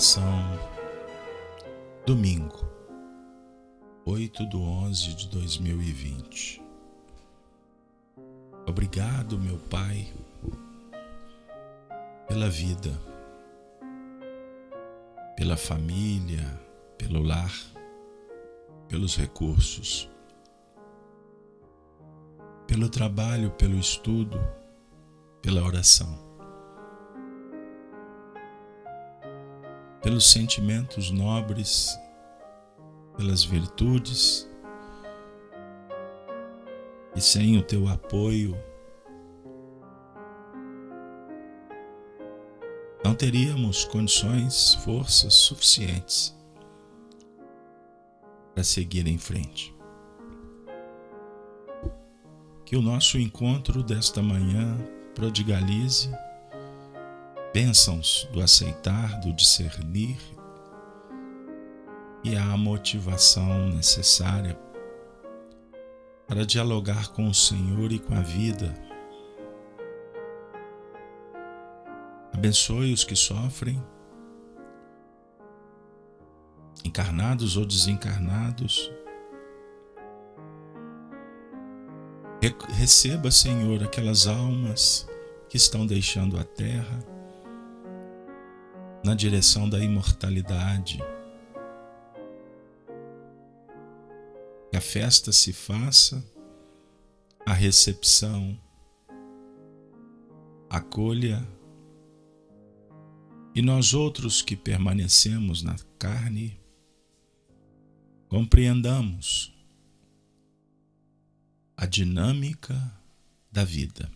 Meditação, domingo, 8/11/2020. Obrigado, meu Pai, pela vida, pela família, pelo lar, pelos recursos, pelo trabalho, pelo estudo, pela oração, pelos sentimentos nobres, pelas virtudes, e sem o teu apoio não teríamos condições, forças suficientes para seguir em frente. Que o nosso encontro desta manhã prodigalize bênçãos do aceitar, do discernir e a motivação necessária para dialogar com o Senhor e com a vida. Abençoe os que sofrem, encarnados ou desencarnados. Receba, Senhor, aquelas almas que estão deixando a terra na direção da imortalidade. Que a festa se faça, a recepção acolha, e nós outros que permanecemos na carne compreendamos a dinâmica da vida,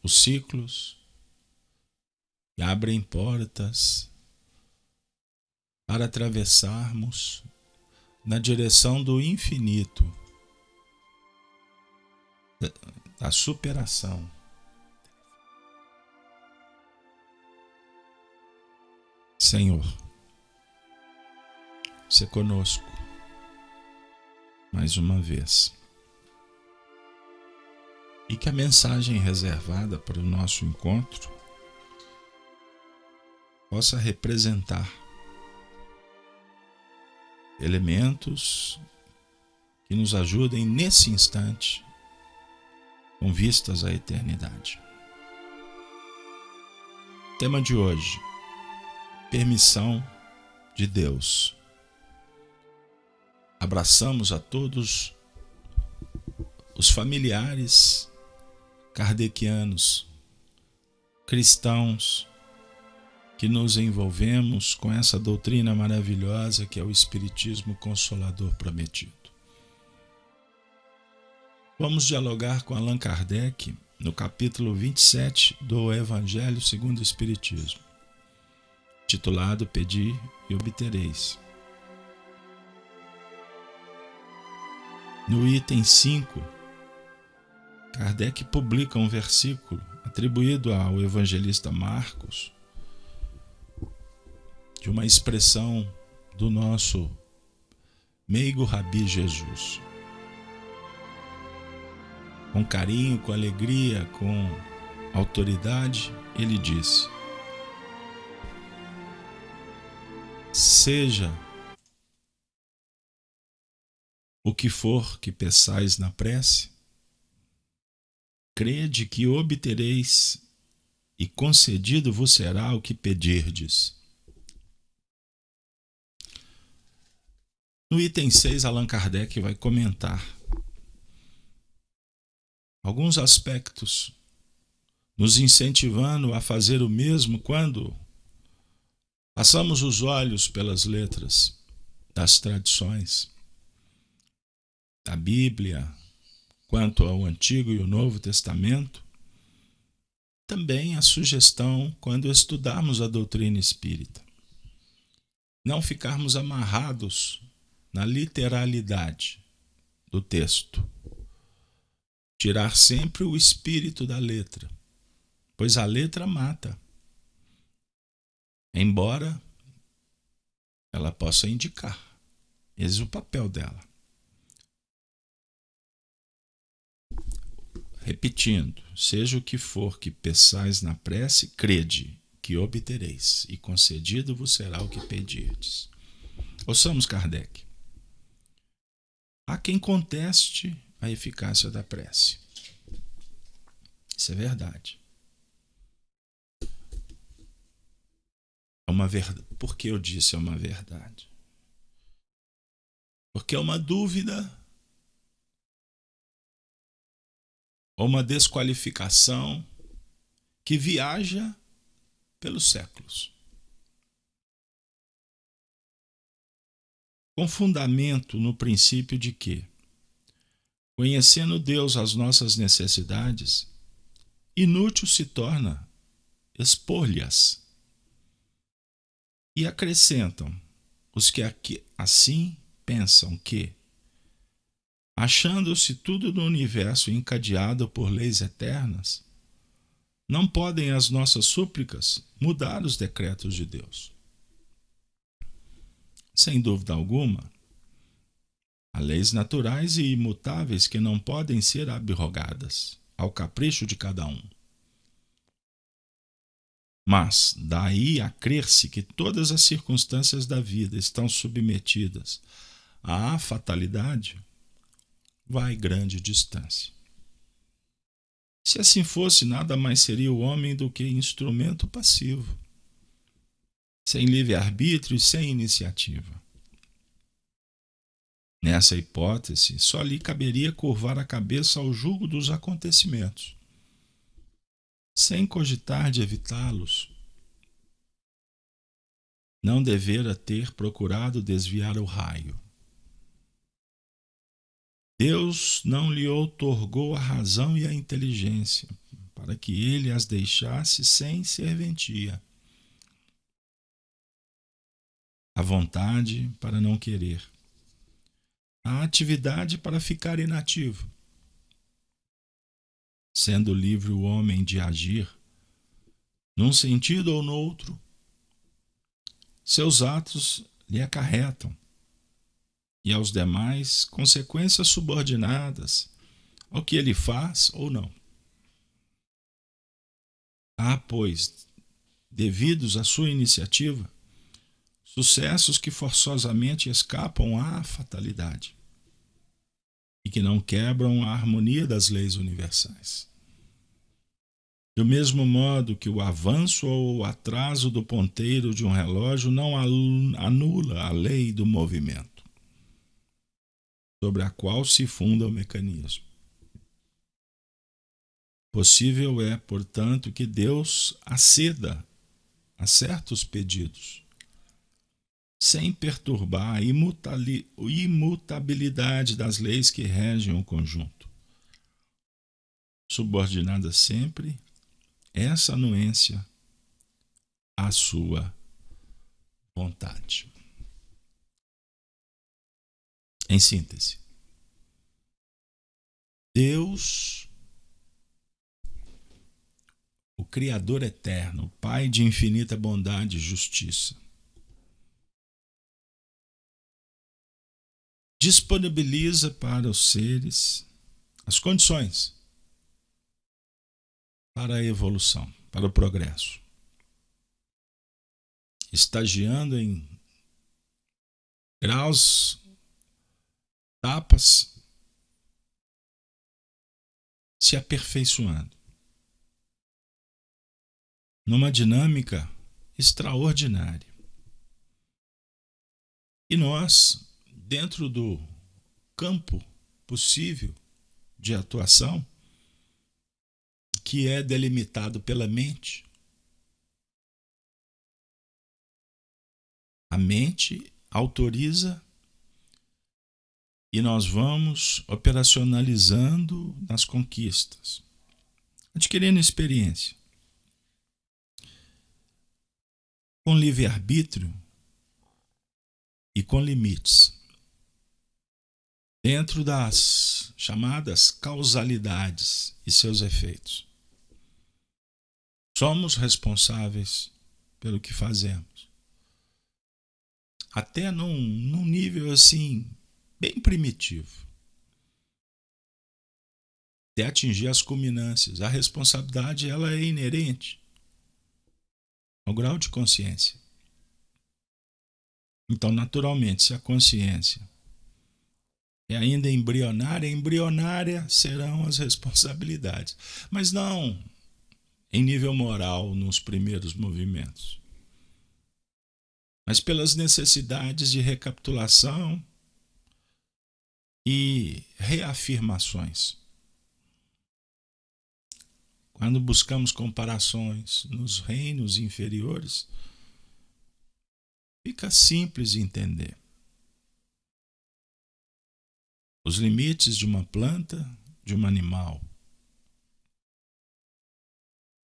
os ciclos que abrem portas para atravessarmos na direção do infinito, da superação. Senhor, se conosco mais uma vez. E que a mensagem reservada para o nosso encontro possa representar elementos que nos ajudem nesse instante com vistas à eternidade. Tema de hoje: permissão de Deus. Abraçamos a todos os familiares kardecianos, cristãos, que nos envolvemos com essa doutrina maravilhosa que é o Espiritismo Consolador Prometido. Vamos dialogar com Allan Kardec no capítulo 27 do Evangelho segundo o Espiritismo, titulado Pedi e Obtereis. No item 5, Kardec publica um versículo atribuído ao evangelista Marcos, de uma expressão do nosso meigo Rabi Jesus. Com carinho, com alegria, com autoridade, ele disse: seja o que for que peçais na prece, crede que obtereis, e concedido vos será o que pedirdes. No item 6, Allan Kardec vai comentar alguns aspectos, nos incentivando a fazer o mesmo quando passamos os olhos pelas letras das tradições da Bíblia, quanto ao Antigo e o Novo Testamento. Também a sugestão quando estudarmos a doutrina espírita, não ficarmos amarrados na literalidade do texto, tirar sempre o espírito da letra, pois a letra mata, embora ela possa indicar. Esse é o papel dela. Repetindo, seja o que for que peçais na prece, crede, que obtereis, e concedido vos será o que pedirdes. Ouçamos Kardec. Há quem conteste a eficácia da prece. Isso é verdade. Por que eu disse é uma verdade? Porque é uma dúvida ou uma desqualificação que viaja pelos séculos. Com fundamento no princípio de que, conhecendo Deus as nossas necessidades, inútil se torna expor-lhes. E acrescentam os que assim pensam que, achando-se tudo no universo encadeado por leis eternas, não podem as nossas súplicas mudar os decretos de Deus. Sem dúvida alguma, há leis naturais e imutáveis que não podem ser abrogadas ao capricho de cada um. Mas, daí a crer-se que todas as circunstâncias da vida estão submetidas à fatalidade, vai grande distância. Se assim fosse, nada mais seria o homem do que instrumento passivo, sem livre-arbítrio e sem iniciativa. Nessa hipótese, só lhe caberia curvar a cabeça ao jugo dos acontecimentos, sem cogitar de evitá-los. Não devera ter procurado desviar o raio. Deus não lhe outorgou a razão e a inteligência, para que ele as deixasse sem serventia. A vontade para não querer. A atividade para ficar inativo. Sendo livre o homem de agir, num sentido ou no outro, seus atos lhe acarretam, e aos demais consequências subordinadas ao que ele faz ou não. Há, pois, devidos à sua iniciativa, sucessos que forçosamente escapam à fatalidade e que não quebram a harmonia das leis universais. Do mesmo modo que o avanço ou o atraso do ponteiro de um relógio não anula a lei do movimento, sobre a qual se funda o mecanismo. Possível é, portanto, que Deus aceda a certos pedidos, sem perturbar a imutabilidade das leis que regem o conjunto, subordinada sempre essa anuência à sua vontade. Em síntese, Deus, o Criador eterno, o Pai de infinita bondade e justiça, disponibiliza para os seres as condições para a evolução, para o progresso, estagiando em graus, etapas, se aperfeiçoando numa dinâmica extraordinária. E nós, dentro do campo possível de atuação, que é delimitado pela mente, a mente autoriza e nós vamos operacionalizando nas conquistas, adquirindo experiência. Com livre-arbítrio e com limites, dentro das chamadas causalidades e seus efeitos. Somos responsáveis pelo que fazemos. Até num nível assim, bem primitivo. Até atingir as culminâncias. A responsabilidade ela é inerente. ao grau de consciência. Então, naturalmente, se a consciência é ainda embrionária serão as responsabilidades. Mas não em nível moral nos primeiros movimentos, mas pelas necessidades de recapitulação e reafirmações. Quando buscamos comparações nos reinos inferiores, fica simples de entender. Os limites de uma planta, de um animal.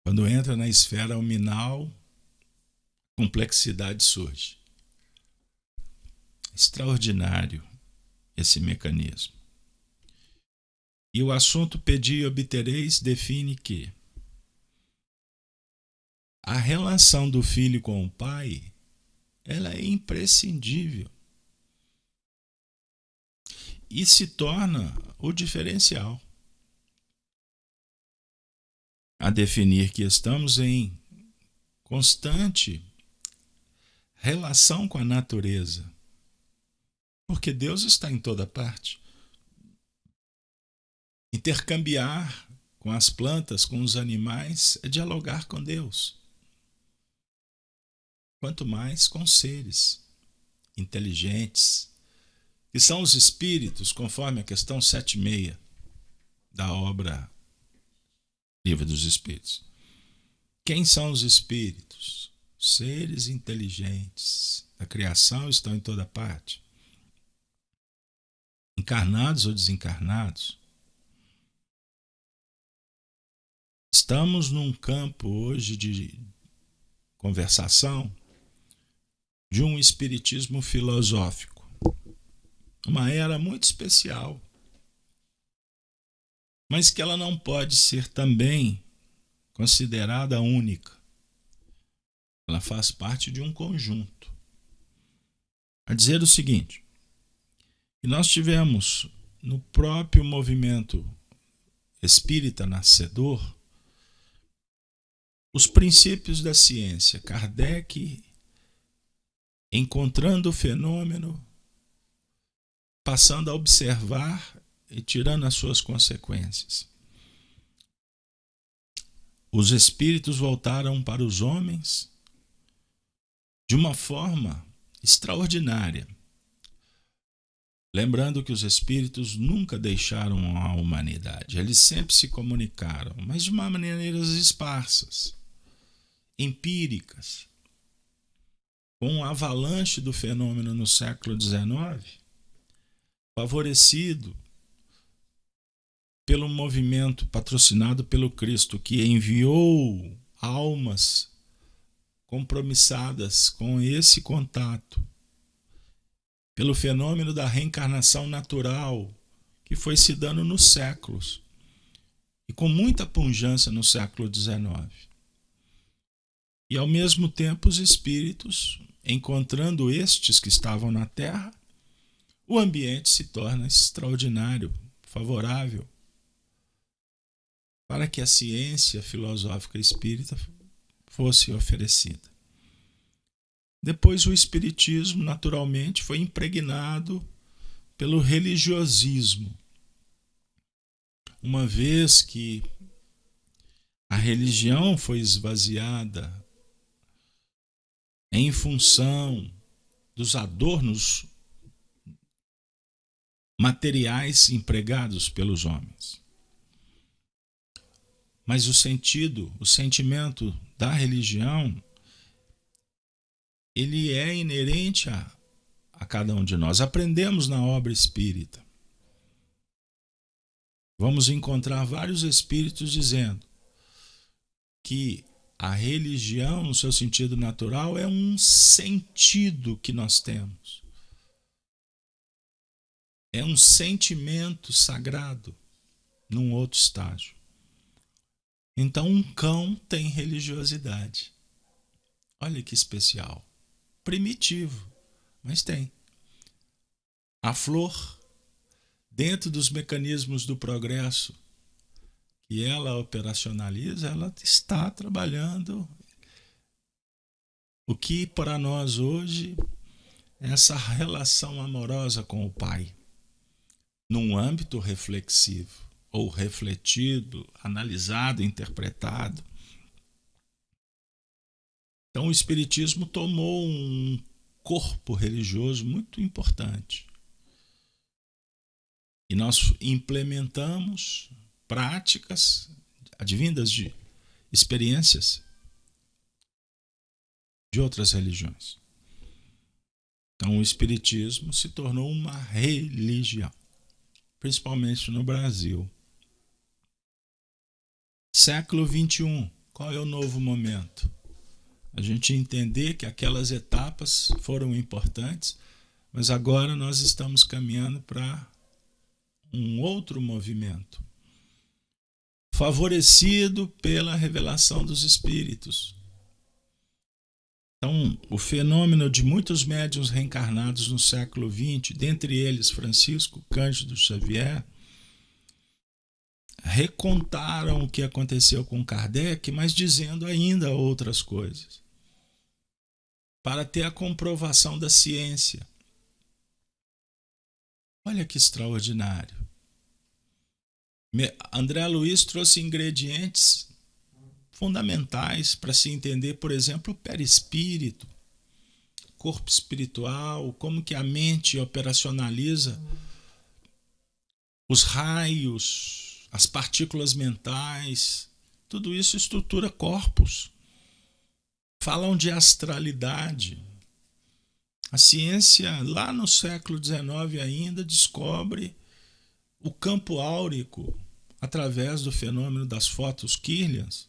Quando entra na esfera alminal, complexidade surge. Extraordinário esse mecanismo. E o assunto pedi e obtereis define que a relação do filho com o pai, ela é imprescindível e se torna o diferencial a definir que estamos em constante relação com a natureza, porque Deus está em toda parte. Intercambiar com as plantas, com os animais, é dialogar com Deus. Quanto mais com seres inteligentes, que são os espíritos, conforme a questão 7.6 da obra Livro dos Espíritos. Quem são os espíritos? Seres inteligentes da criação estão em toda parte. Encarnados ou desencarnados. Estamos num campo hoje de conversação de um espiritismo filosófico. Uma era muito especial, mas que ela não pode ser também considerada única. Ela faz parte de um conjunto. A dizer o seguinte, que nós tivemos no próprio movimento espírita nascedor os princípios da ciência. Kardec encontrando o fenômeno, passando a observar e tirando as suas consequências. Os espíritos voltaram para os homens de uma forma extraordinária. Lembrando que os espíritos nunca deixaram a humanidade, eles sempre se comunicaram, mas de maneiras esparsas, empíricas. Com o avalanche do fenômeno no século XIX, favorecido pelo movimento patrocinado pelo Cristo, que enviou almas compromissadas com esse contato, pelo fenômeno da reencarnação natural, que foi se dando nos séculos, e com muita pujança no século XIX. E ao mesmo tempo os espíritos, encontrando estes que estavam na Terra, o ambiente se torna extraordinário, favorável, para que a ciência filosófica espírita fosse oferecida. Depois o espiritismo, naturalmente, foi impregnado pelo religiosismo. Uma vez que a religião foi esvaziada em função dos adornos materiais empregados pelos homens. Mas o sentimento da religião, ele é inerente a cada um de nós. Aprendemos na obra espírita. Vamos encontrar vários espíritos dizendo que a religião, no seu sentido natural, é um sentido que nós temos. É um sentimento sagrado num outro estágio. Então, um cão tem religiosidade. Olha que especial. Primitivo, mas tem. A flor, dentro dos mecanismos do progresso que ela operacionaliza, ela está trabalhando O que para nós hoje é essa relação amorosa com o Pai, num âmbito reflexivo, ou refletido, analisado, interpretado. Então o Espiritismo tomou um corpo religioso muito importante. E nós implementamos práticas advindas de experiências de outras religiões. Então o Espiritismo se tornou uma religião, principalmente no Brasil. Século XXI, qual é o novo momento? A gente entender que aquelas etapas foram importantes, mas agora nós estamos caminhando para um outro movimento, favorecido pela revelação dos Espíritos. Então, o fenômeno de muitos médiuns reencarnados no século XX, dentre eles Francisco Cândido Xavier, recontaram o que aconteceu com Kardec, mas dizendo ainda outras coisas, para ter a comprovação da ciência. Olha que extraordinário. André Luiz trouxe ingredientes fundamentais para se entender, por exemplo, o perispírito, corpo espiritual, como que a mente operacionaliza os raios, as partículas mentais, tudo isso estrutura corpos. Falam de astralidade. A ciência, lá no século XIX ainda, descobre o campo áurico através do fenômeno das fotos Kirlians,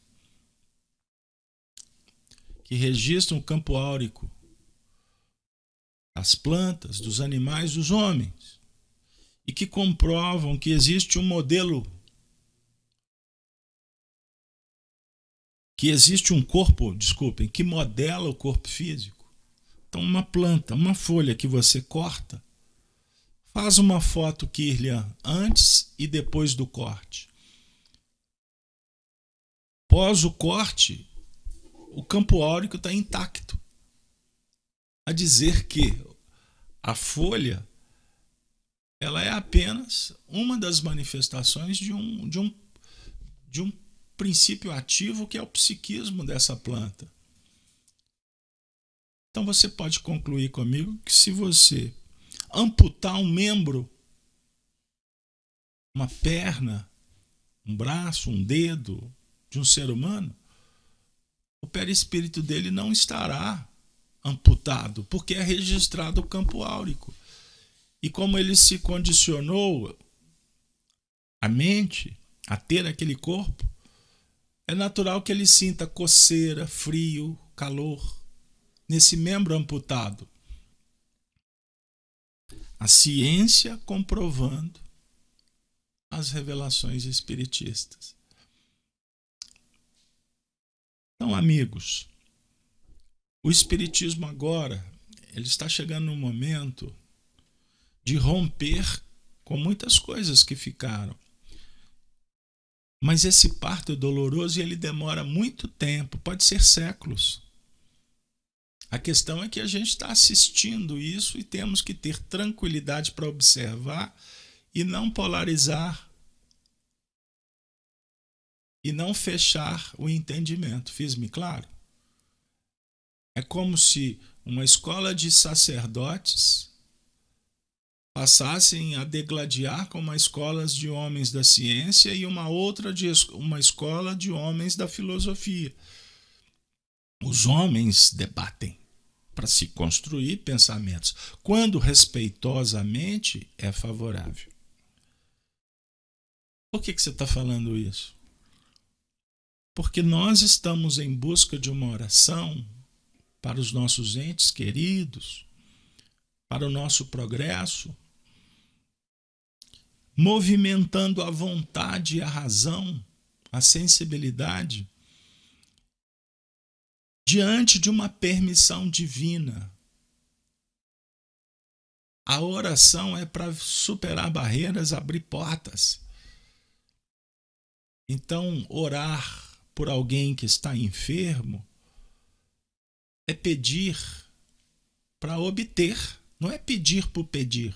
que registram o campo áurico das plantas, dos animais, dos homens, e que comprovam que existe um modelo, que existe um corpo, que modela o corpo físico. Então, uma planta, uma folha que você corta, faz uma foto Kirlian antes e depois do corte. Após o corte, o campo áurico está intacto. A dizer que a folha ela é apenas uma das manifestações de um princípio ativo que é o psiquismo dessa planta. Então você pode concluir comigo que se você amputar um membro, uma perna, um braço, um dedo de um ser humano, o perispírito dele não estará amputado, porque é registrado o campo áurico. E como ele se condicionou a mente a ter aquele corpo, é natural que ele sinta coceira, frio, calor nesse membro amputado. A ciência comprovando as revelações espiritistas. Então, amigos, o espiritismo agora ele está chegando num momento de romper com muitas coisas que ficaram. Mas esse parto é doloroso e ele demora muito tempo, pode ser séculos. A questão é que a gente está assistindo isso e temos que ter tranquilidade para observar e não polarizar e não fechar o entendimento. Fiz-me claro? É como se uma escola de sacerdotes passassem a degladiar com uma escola de homens da ciência e uma escola de homens da filosofia. Os homens debatem para se construir pensamentos, quando respeitosamente é favorável. Por que você está falando isso? Porque nós estamos em busca de uma oração para os nossos entes queridos, para o nosso progresso, movimentando a vontade e a razão, a sensibilidade, diante de uma permissão divina. A oração é para superar barreiras, abrir portas. Então, orar por alguém que está enfermo é pedir para obter, não é pedir por pedir.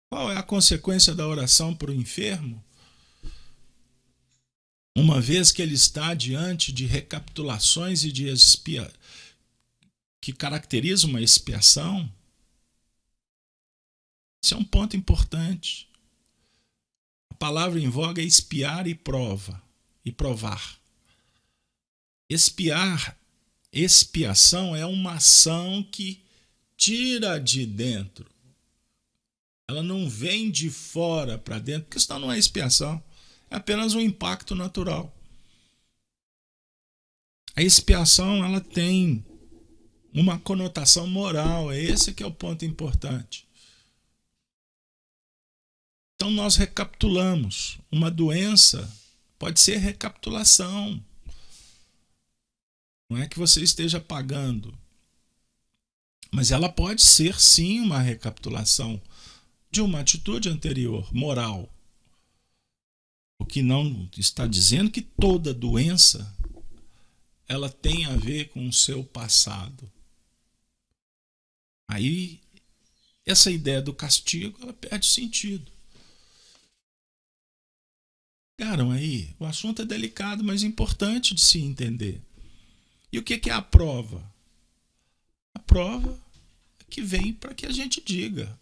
Qual é a consequência da oração para o enfermo? Uma vez que ele está diante de recapitulações e de que caracterizam uma expiação, esse é um ponto importante. A palavra em voga é expiar e provar. Expiação é uma ação que tira de dentro. Ela não vem de fora para dentro, porque isso não é expiação. É apenas um impacto natural. A expiação, ela tem uma conotação moral. Esse que é o ponto importante. Então nós recapitulamos. Uma doença pode ser recapitulação. Não é que você esteja pagando. Mas ela pode ser, sim, uma recapitulação de uma atitude anterior, moral. O que não está dizendo que toda doença ela tem a ver com o seu passado. Aí, essa ideia do castigo, ela perde sentido. Pegaram aí? O assunto é delicado, mas importante de se entender. E o que é a prova? A prova é que vem para que a gente diga.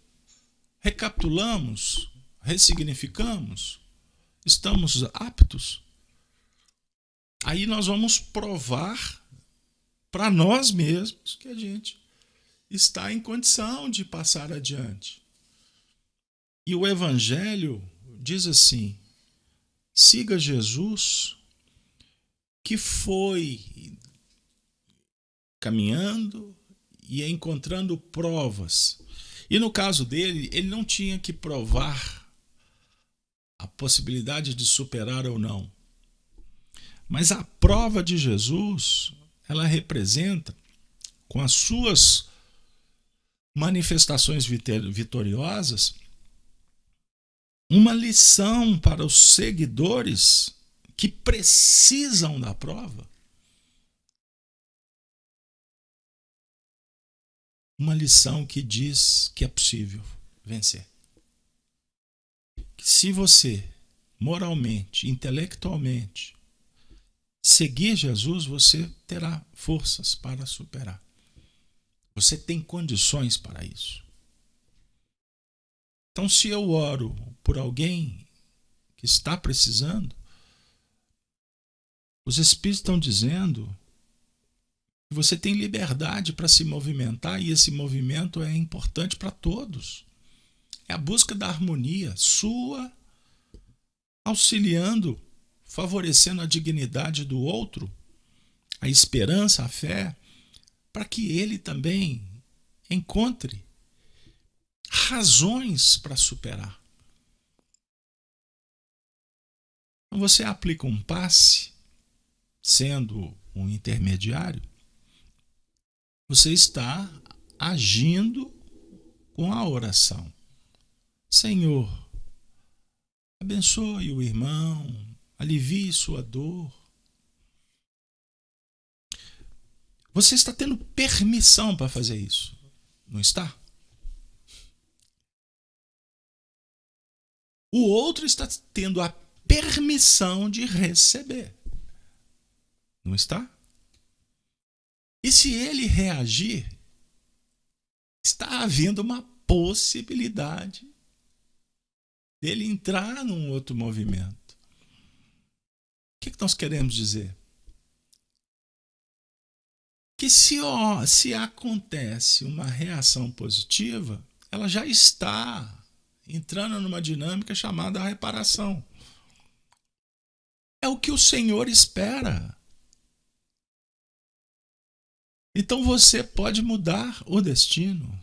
Recapitulamos? Ressignificamos? Estamos aptos? Aí nós vamos provar para nós mesmos que a gente está em condição de passar adiante. E o Evangelho diz assim: siga Jesus, que foi caminhando e encontrando provas. E no caso dele, ele não tinha que provar a possibilidade de superar ou não. Mas a prova de Jesus, ela representa, com as suas manifestações vitoriosas, uma lição para os seguidores que precisam da prova. Uma lição que diz que é possível vencer. Que se você, moralmente, intelectualmente, seguir Jesus, você terá forças para superar. Você tem condições para isso. Então, se eu oro por alguém que está precisando, os Espíritos estão dizendo que você tem liberdade para se movimentar, e esse movimento é importante para todos. É a busca da harmonia sua, auxiliando, favorecendo a dignidade do outro, a esperança, a fé, para que ele também encontre razões para superar. Então você aplica um passe, sendo um intermediário, você está agindo com a oração. Senhor, abençoe o irmão, alivie sua dor. Você está tendo permissão para fazer isso, não está? O outro está tendo a permissão de receber, não está? E se ele reagir, está havendo uma possibilidade dele entrar num outro movimento. O que nós queremos dizer? Que se acontece uma reação positiva, ela já está entrando numa dinâmica chamada reparação. É o que o Senhor espera. Então você pode mudar o destino.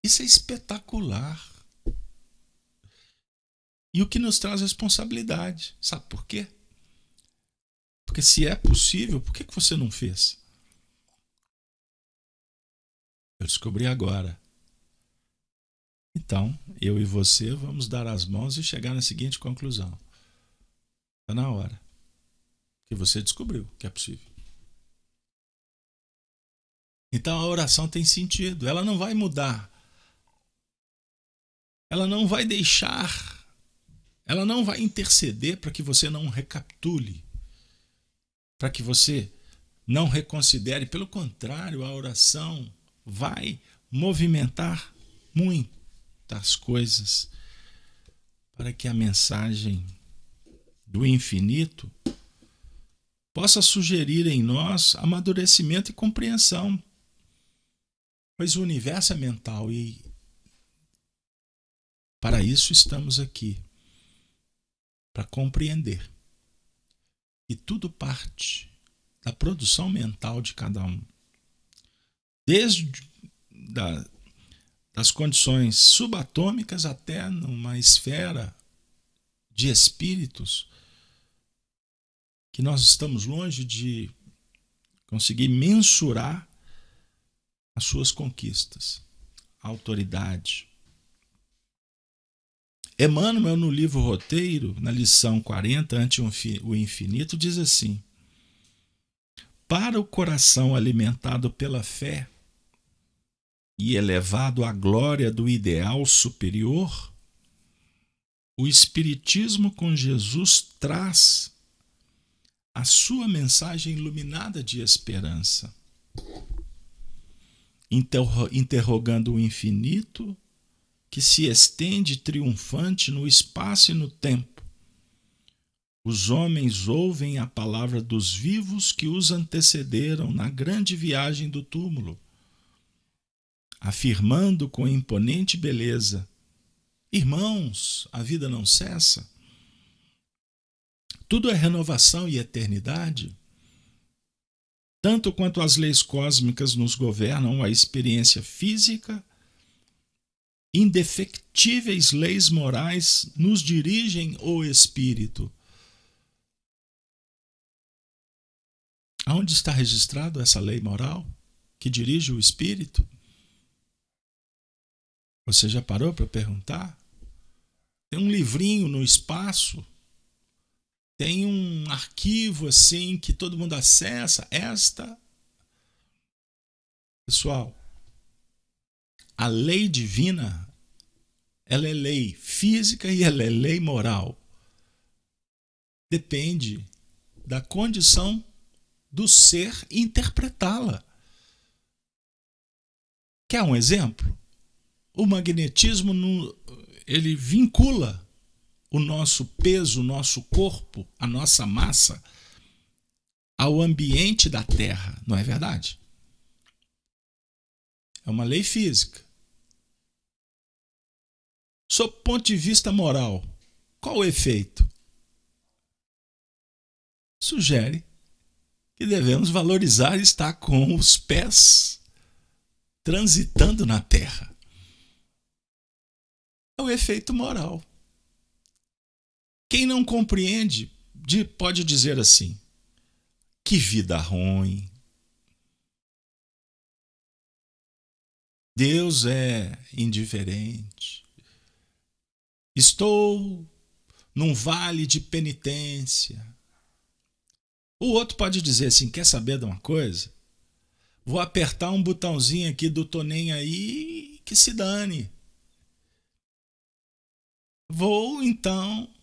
Isso é espetacular. E o que nos traz responsabilidade. Sabe por quê? Porque se é possível, por que você não fez? Eu descobri agora. Então, eu e você vamos dar as mãos e chegar na seguinte conclusão. Está na hora. que você descobriu que é possível. Então a oração tem sentido, ela não vai mudar, ela não vai deixar, ela não vai interceder para que você não recapitule, para que você não reconsidere. Pelo contrário, a oração vai movimentar muitas coisas para que a mensagem do infinito possa sugerir em nós amadurecimento e compreensão. Pois o universo é mental e para isso estamos aqui, para compreender. E tudo parte da produção mental de cada um. Desde das condições subatômicas até numa esfera de espíritos que nós estamos longe de conseguir mensurar as suas conquistas, a autoridade. Emmanuel, no livro Roteiro, na lição 40, Ante o Infinito, diz assim: para o coração alimentado pela fé e elevado à glória do ideal superior, o Espiritismo com Jesus traz a sua mensagem iluminada de esperança, interrogando o infinito que se estende triunfante no espaço e no tempo. Os homens ouvem a palavra dos vivos que os antecederam na grande viagem do túmulo, afirmando com imponente beleza: irmãos, a vida não cessa. Tudo é renovação e eternidade. Tanto quanto as leis cósmicas nos governam a experiência física, indefectíveis leis morais nos dirigem o espírito. Aonde está registrado essa lei moral que dirige o espírito? Você já parou para perguntar? Tem um livrinho no espaço, tem um arquivo assim que todo mundo acessa. Pessoal, a lei divina, ela é lei física e ela é lei moral. Depende da condição do ser interpretá-la. Quer um exemplo? O magnetismo, ele vincula o nosso peso, o nosso corpo, a nossa massa ao ambiente da Terra, não é verdade? É uma lei física. Sob o ponto de vista moral, qual o efeito? Sugere que devemos valorizar estar com os pés transitando na Terra. É o efeito moral. Quem não compreende pode dizer assim: que vida ruim. Deus é indiferente. Estou num vale de penitência. O outro pode dizer assim: quer saber de uma coisa? Vou apertar um botãozinho aqui do tô nem aí, que se dane. Vou então.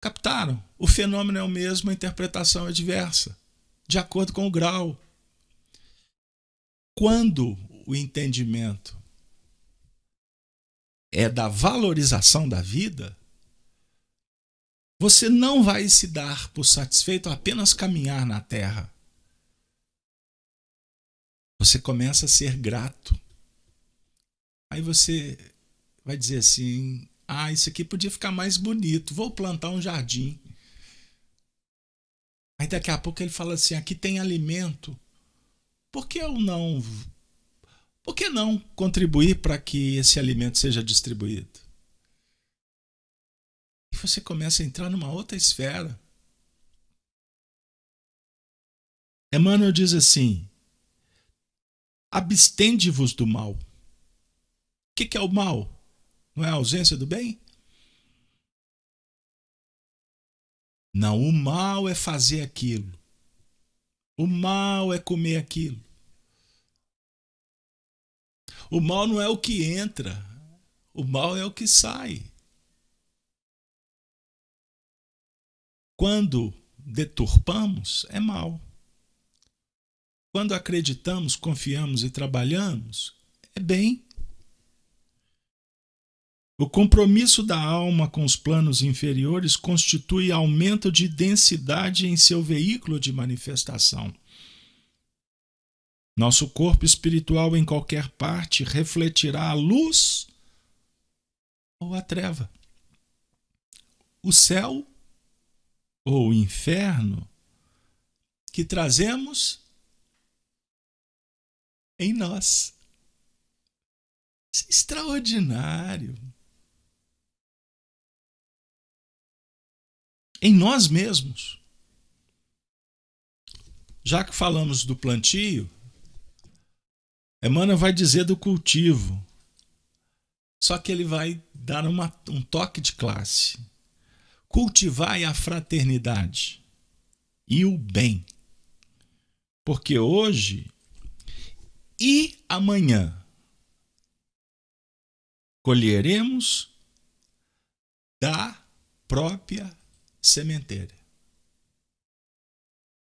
Captaram? O fenômeno é o mesmo, a interpretação é diversa, de acordo com o grau. Quando o entendimento é da valorização da vida, você não vai se dar por satisfeito a apenas caminhar na Terra. Você começa a ser grato. Aí você vai dizer assim: isso aqui podia ficar mais bonito, vou plantar um jardim. Aí daqui a pouco ele fala assim: aqui tem alimento. Por que não contribuir para que esse alimento seja distribuído? E você começa a entrar numa outra esfera. Emmanuel diz assim: abstende-vos do mal. O que é o mal? Não é a ausência do bem? Não, o mal é fazer aquilo. O mal é comer aquilo. O mal não é o que entra, o mal é o que sai. Quando deturpamos, é mal. Quando acreditamos, confiamos e trabalhamos, é bem. O compromisso da alma com os planos inferiores constitui aumento de densidade em seu veículo de manifestação. Nosso corpo espiritual em qualquer parte refletirá a luz ou a treva. O céu ou o inferno que trazemos em nós. Isso é extraordinário. Em nós mesmos. Já que falamos do plantio, Emmanuel vai dizer do cultivo. Só que ele vai dar um toque de classe. Cultivai a fraternidade e o bem. Porque hoje e amanhã colheremos da própria sementeira.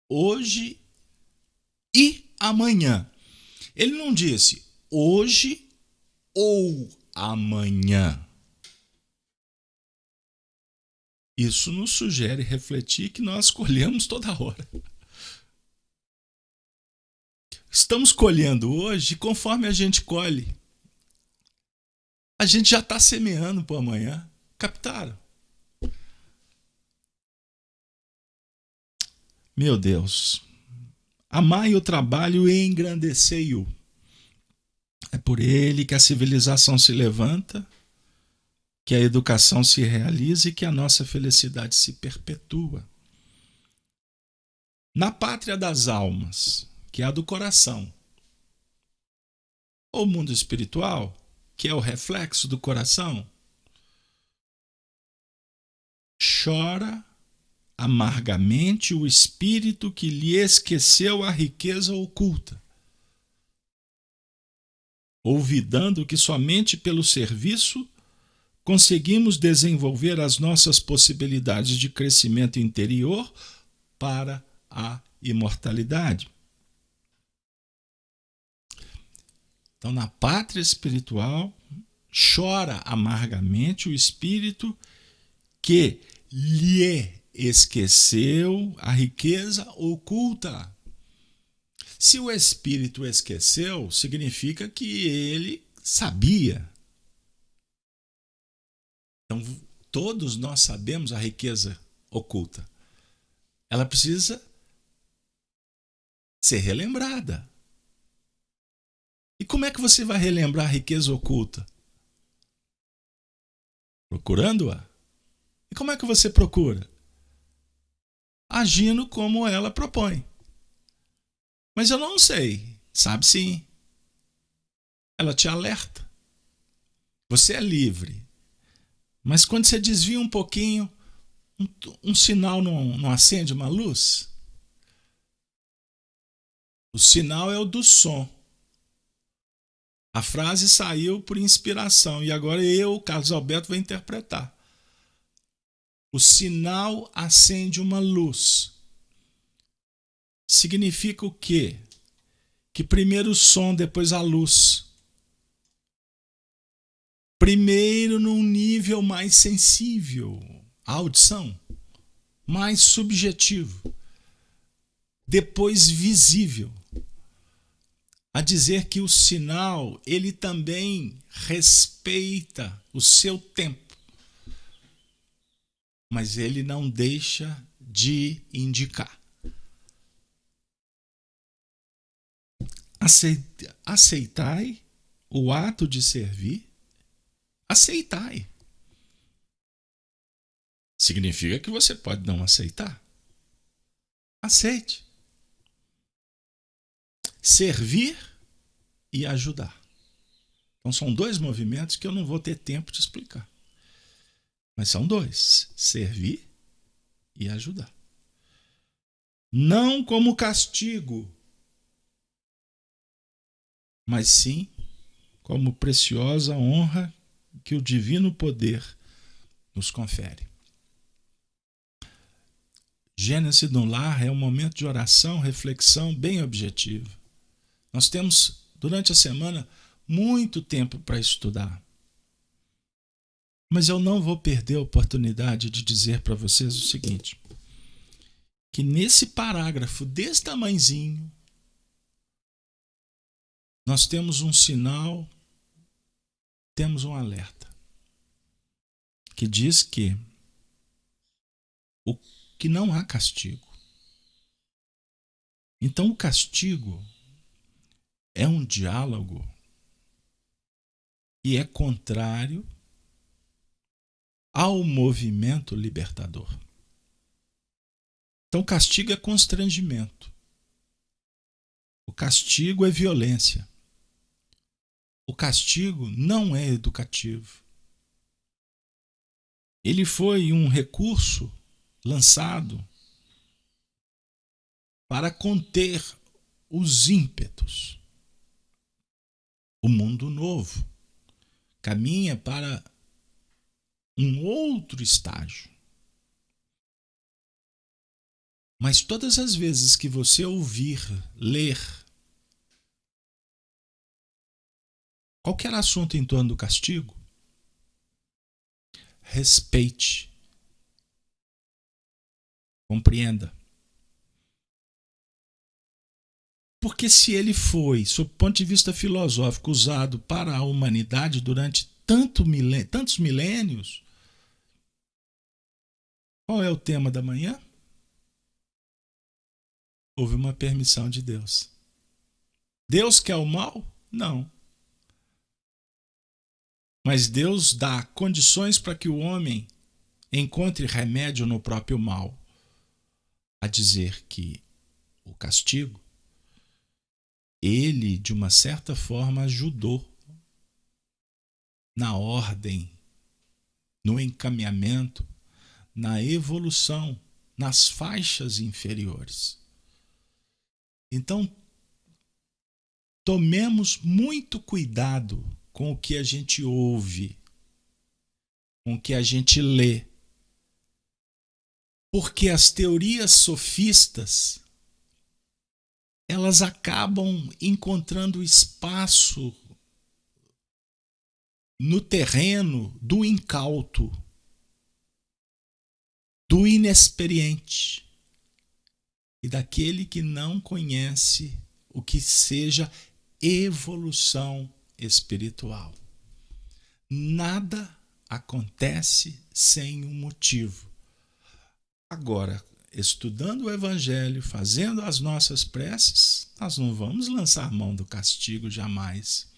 Hoje e amanhã. Ele não disse hoje ou amanhã. Isso nos sugere refletir que nós colhemos toda hora. Estamos colhendo hoje conforme a gente colhe. A gente já está semeando para amanhã. Captaram? Meu Deus. Amai o trabalho e engrandecei-o. É por ele que a civilização se levanta, que a educação se realiza e que a nossa felicidade se perpetua. Na pátria das almas, que é a do coração, ou mundo espiritual, que é o reflexo do coração, chora amargamente o espírito que lhe esqueceu a riqueza oculta, olvidando que somente pelo serviço conseguimos desenvolver as nossas possibilidades de crescimento interior para a imortalidade. Então, na pátria espiritual, chora amargamente o espírito que lhe esqueceu a riqueza oculta. Se o espírito esqueceu, significa que ele sabia. Então, todos nós sabemos a riqueza oculta. Ela precisa ser relembrada. E como é que você vai relembrar a riqueza oculta? Procurando-a. E como é que você procura? Agindo como ela propõe. Mas eu não sei. Sabe sim. Ela te alerta. Você é livre. Mas quando você desvia um pouquinho, um sinal não acende uma luz? O sinal é o do som. A frase saiu por inspiração e agora eu, Carlos Alberto, vou interpretar. O sinal acende uma luz. Significa o quê? Que primeiro o som, depois a luz. Primeiro num nível mais sensível, a audição, mais subjetivo. Depois visível. A dizer que o sinal, ele também respeita o seu tempo. Mas ele não deixa de indicar. Aceitai o ato de servir. Aceitai. Significa que você pode não aceitar. Aceite. Servir e ajudar. Então são dois movimentos que eu não vou ter tempo de explicar. Mas são dois. Servir e ajudar. Não como castigo, mas sim como preciosa honra que o divino poder nos confere. Gênesis no Lar é um momento de oração, reflexão bem objetivo. Nós temos, durante a semana, muito tempo para estudar. Mas eu não vou perder a oportunidade de dizer para vocês o seguinte, que nesse parágrafo desse tamanhozinho, nós temos um sinal, temos um alerta, que diz que não há castigo. Então o castigo é um diálogo que é contrário ao movimento libertador. Então o castigo é constrangimento. O castigo é violência. O castigo não é educativo. Ele foi um recurso lançado para conter os ímpetos. O mundo novo caminha para um outro estágio. Mas todas as vezes que você ouvir, ler qualquer assunto em torno do castigo, respeite, compreenda. Porque se ele foi, sob o ponto de vista filosófico, usado para a humanidade durante tantos milênios, qual é o tema da manhã? Houve uma permissão de Deus. Deus quer o mal? Não. Mas Deus dá condições para que o homem encontre remédio no próprio mal. A dizer que o castigo, ele, de uma certa forma, ajudou na ordem, no encaminhamento, na evolução, nas faixas inferiores. Então, tomemos muito cuidado com o que a gente ouve, com o que a gente lê. Porque as teorias sofistas, elas acabam encontrando espaço no terreno do incauto, do inexperiente e daquele que não conhece o que seja evolução espiritual. Nada acontece sem um motivo. Agora, estudando o Evangelho, fazendo as nossas preces, nós não vamos lançar mão do castigo jamais.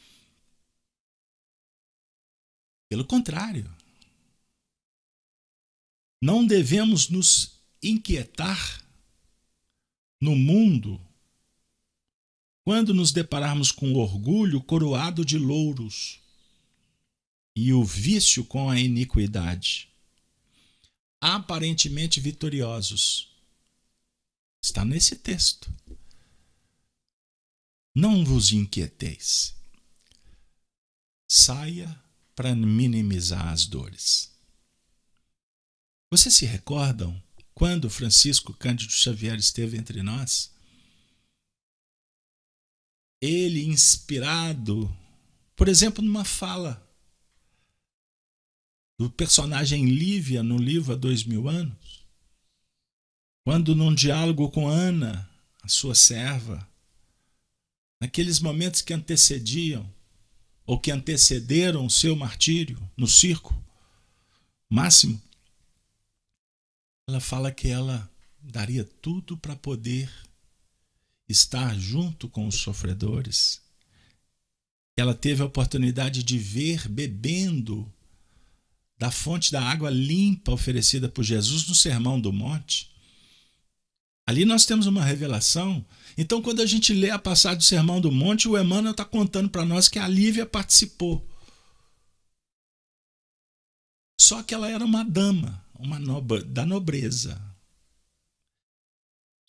Pelo contrário, não devemos nos inquietar no mundo quando nos depararmos com o orgulho coroado de louros e o vício com a iniquidade, aparentemente vitoriosos. Está nesse texto. Não vos inquieteis. Saia para minimizar as dores. Vocês se recordam quando Francisco Cândido Xavier esteve entre nós? Ele, inspirado, por exemplo, numa fala do personagem Lívia no livro Há 2000 anos, quando num diálogo com Ana, a sua serva, naqueles momentos que antecediam ou que antecederam o seu martírio no circo máximo, ela fala que ela daria tudo para poder estar junto com os sofredores. Ela teve a oportunidade de ver bebendo da fonte da água limpa oferecida por Jesus no Sermão do Monte. Ali nós temos uma revelação. Então, quando a gente lê a passagem do Sermão do Monte, o Emmanuel está contando para nós que a Lívia participou. Só que ela era uma dama, da nobreza.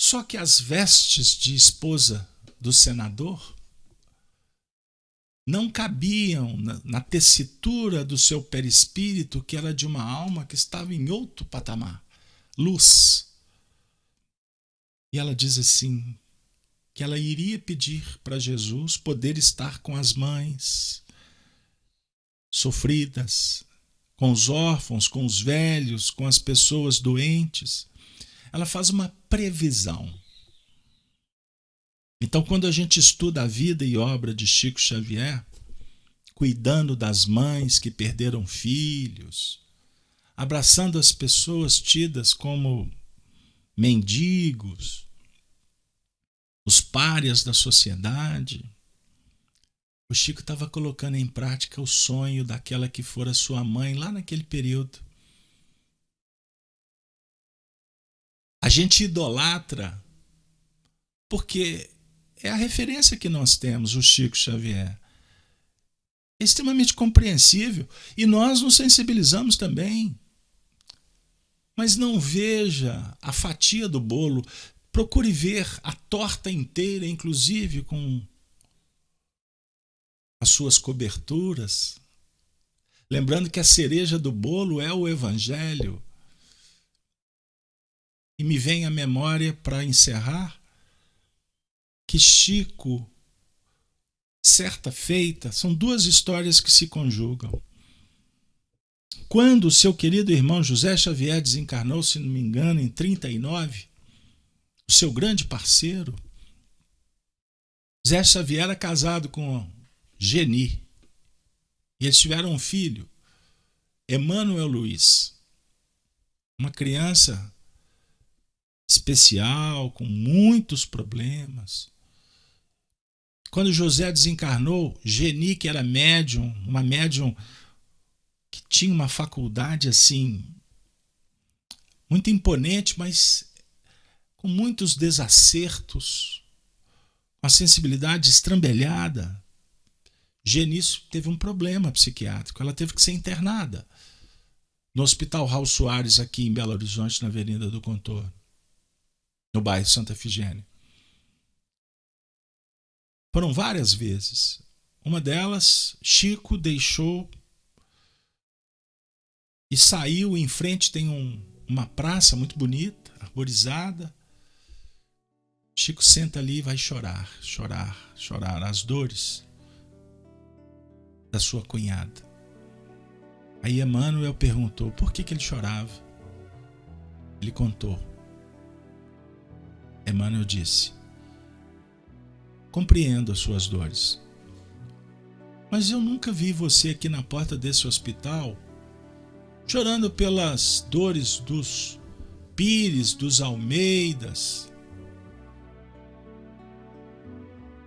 Só que as vestes de esposa do senador não cabiam na tessitura do seu perispírito, que era de uma alma que estava em outro patamar, luz. E ela diz assim, que ela iria pedir para Jesus poder estar com as mães sofridas, com os órfãos, com os velhos, com as pessoas doentes. Ela faz uma previsão. Então, quando a gente estuda a vida e obra de Chico Xavier, cuidando das mães que perderam filhos, abraçando as pessoas tidas como mendigos, os párias da sociedade, o Chico estava colocando em prática o sonho daquela que fora sua mãe lá naquele período. A gente idolatra porque é a referência que nós temos, o Chico Xavier. É extremamente compreensível e nós nos sensibilizamos também. Mas não veja a fatia do bolo, procure ver a torta inteira, inclusive com as suas coberturas. Lembrando que a cereja do bolo é o Evangelho. E me vem à memória, para encerrar, que Chico, certa feita, são duas histórias que se conjugam. Quando o seu querido irmão José Xavier desencarnou, se não me engano, em 39, o seu grande parceiro, Zé Xavier era casado com Geni. E eles tiveram um filho, Emmanuel Luiz. Uma criança especial, com muitos problemas. Quando José desencarnou, Geni, que era médium, uma médium que tinha uma faculdade assim muito imponente, mas com muitos desacertos, uma sensibilidade estrambelhada. Geni teve um problema psiquiátrico, ela teve que ser internada no Hospital Raul Soares, aqui em Belo Horizonte, na Avenida do Contorno, no bairro Santa Efigênia. Foram várias vezes. Uma delas, Chico deixou e saiu. Em frente tem uma praça muito bonita, arborizada. Chico senta ali e vai chorar, chorar, chorar as dores da sua cunhada. Aí Emmanuel perguntou por que ele chorava. Ele contou. Emmanuel disse: compreendo as suas dores, mas eu nunca vi você aqui na porta desse hospital chorando pelas dores dos Pires, dos Almeidas,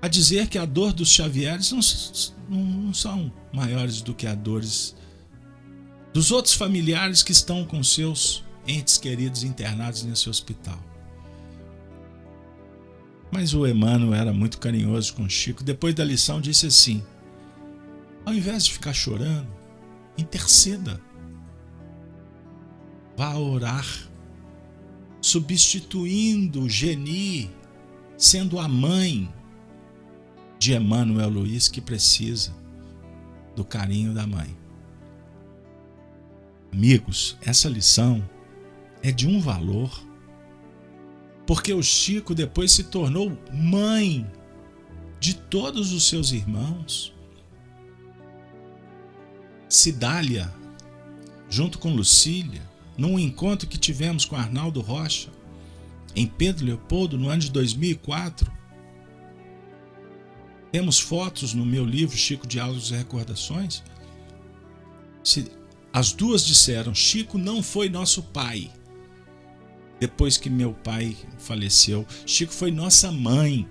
a dizer que a dor dos Xavieres não são maiores do que a dores dos outros familiares que estão com seus entes queridos internados nesse hospital. Mas o Emmanuel era muito carinhoso com Chico. Depois da lição disse assim: ao invés de ficar chorando, interceda. Vá orar, substituindo Geni, sendo a mãe de Emmanuel Luiz, que precisa do carinho da mãe. Amigos, essa lição é de um valor, porque o Chico depois se tornou mãe de todos os seus irmãos. Cidália, junto com Lucília, num encontro que tivemos com Arnaldo Rocha, em Pedro Leopoldo, no ano de 2004, temos fotos no meu livro Chico Diálogos e Recordações. As duas disseram: Chico não foi nosso pai. Depois que meu pai faleceu, Chico foi nossa mãe.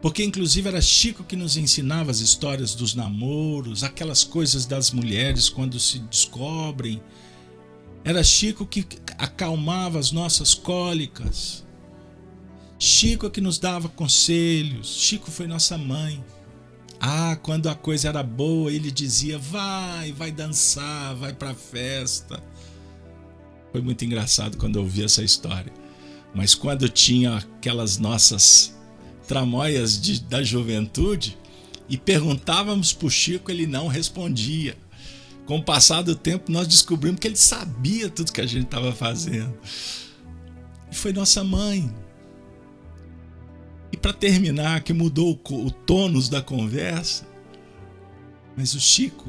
Porque inclusive era Chico que nos ensinava as histórias dos namoros, aquelas coisas das mulheres quando se descobrem. Era Chico que acalmava as nossas cólicas. Chico é que nos dava conselhos. Chico foi nossa mãe. Quando a coisa era boa, ele dizia: vai dançar, vai pra festa. Foi muito engraçado quando eu ouvi essa história. Mas quando tinha aquelas nossas tramóias da juventude e perguntávamos para o Chico, ele não respondia. Com o passar do tempo, nós descobrimos que ele sabia tudo que a gente estava fazendo. E foi nossa mãe. E para terminar, que mudou o tônus da conversa, mas o Chico,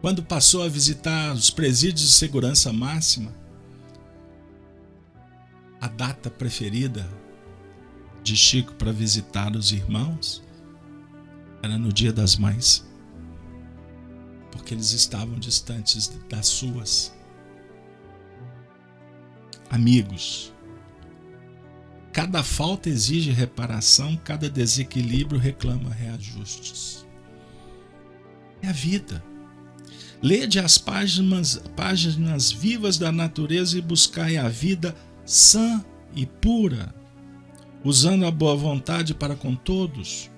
quando passou a visitar os presídios de segurança máxima, a data preferida de Chico para visitar os irmãos era no Dia das Mães, porque eles estavam distantes das suas. Amigos, cada falta exige reparação, cada desequilíbrio reclama reajustes. É a vida. Lede as páginas vivas da natureza e buscai a vida sã e pura, usando a boa vontade para com todos.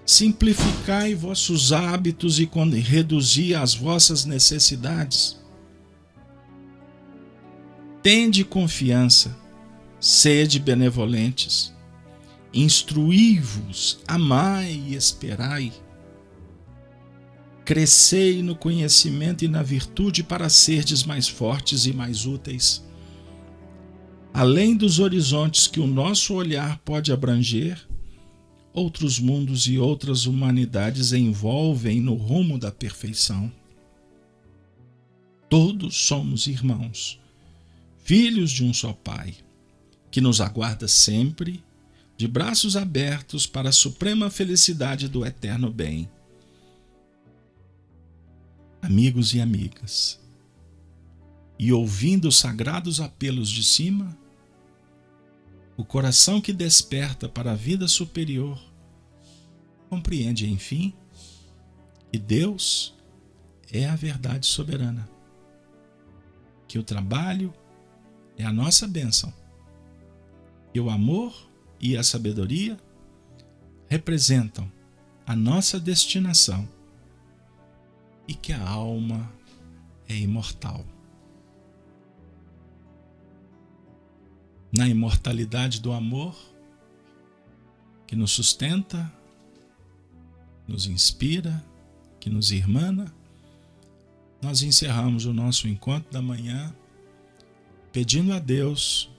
Simplificai vossos hábitos e reduzi as vossas necessidades. Tende confiança, sede benevolentes, instruí-vos, amai e esperai. Crescei no conhecimento e na virtude para serdes mais fortes e mais úteis. Além dos horizontes que o nosso olhar pode abranger, outros mundos e outras humanidades envolvem no rumo da perfeição. Todos somos irmãos, filhos de um só Pai, que nos aguarda sempre, de braços abertos para a suprema felicidade do eterno bem. Amigos e amigas, e ouvindo os sagrados apelos de cima, o coração que desperta para a vida superior compreende, enfim, que Deus é a verdade soberana, que o trabalho é a nossa bênção, que o amor e a sabedoria representam a nossa destinação e que a alma é imortal. Na imortalidade do amor, que nos sustenta, nos inspira, que nos irmana, nós encerramos o nosso encontro da manhã pedindo a Deus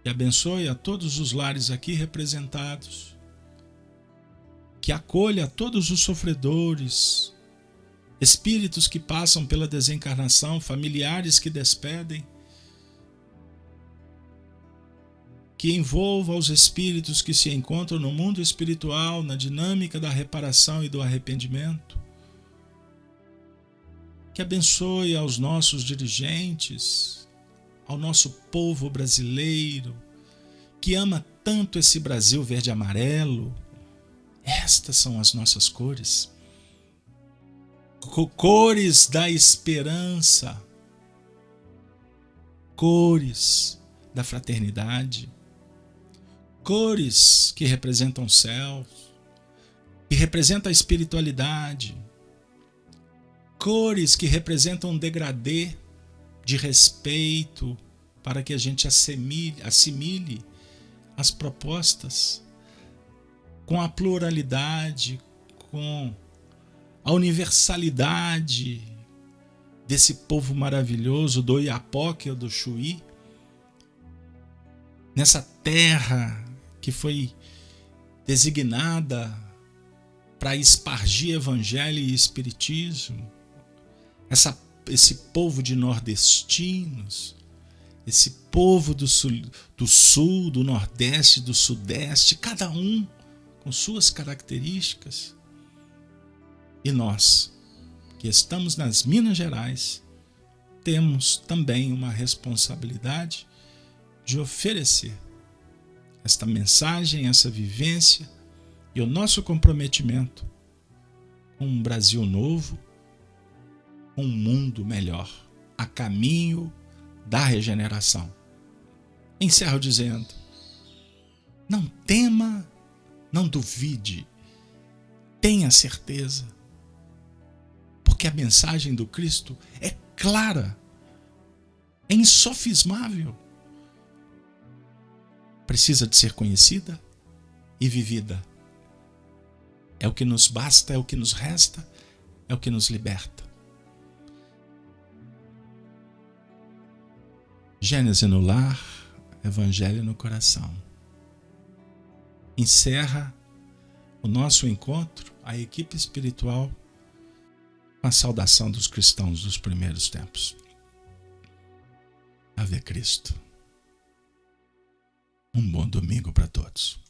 que abençoe a todos os lares aqui representados, que acolha a todos os sofredores, espíritos que passam pela desencarnação, familiares que despedem, que envolva os espíritos que se encontram no mundo espiritual, na dinâmica da reparação e do arrependimento, que abençoe aos nossos dirigentes, ao nosso povo brasileiro, que ama tanto esse Brasil verde e amarelo. Estas são as nossas cores. Cores da esperança, cores da fraternidade, cores que representam os céus, que representam a espiritualidade, cores que representam um degradê de respeito para que a gente assimile as propostas com a pluralidade, com a universalidade desse povo maravilhoso do Iapoque ou do Chuí, nessa terra que foi designada para espargir evangelho e espiritismo, esse povo de nordestinos, esse povo do sul, do nordeste, do sudeste, cada um com suas características. E nós, que estamos nas Minas Gerais, temos também uma responsabilidade de oferecer esta mensagem, essa vivência e o nosso comprometimento com um Brasil novo, um mundo melhor, a caminho da regeneração. Encerro dizendo: não tema, não duvide, tenha certeza, porque a mensagem do Cristo é clara, é insofismável. precisa de ser conhecida e vivida. É o que nos basta, é o que nos resta, é o que nos liberta. Gênese no lar, Evangelho no coração. Encerra o nosso encontro, a equipe espiritual, com a saudação dos cristãos dos primeiros tempos. Ave Cristo. Um bom domingo para todos.